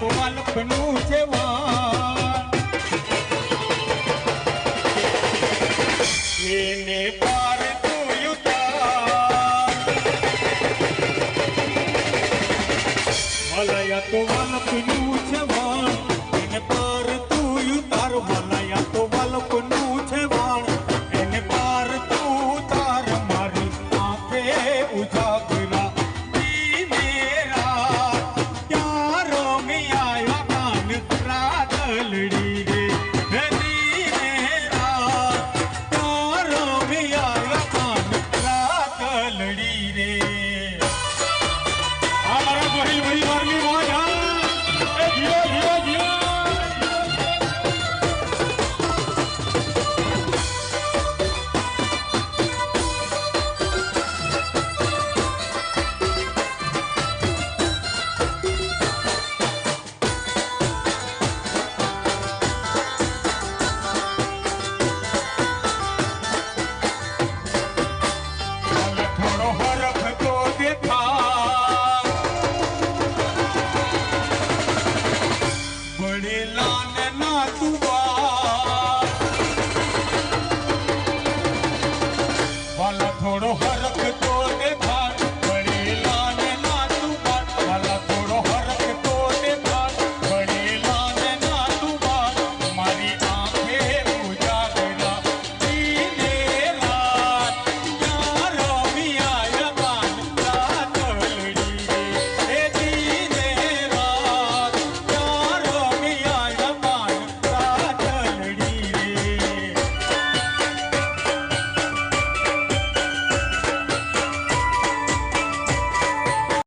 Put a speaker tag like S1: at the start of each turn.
S1: તો વાલપનું છે વાન એને પાર તું યુતાર મલયા તો વાલપનું છે વાન એને પાર તું યુતાર મલયા તો વાલપનું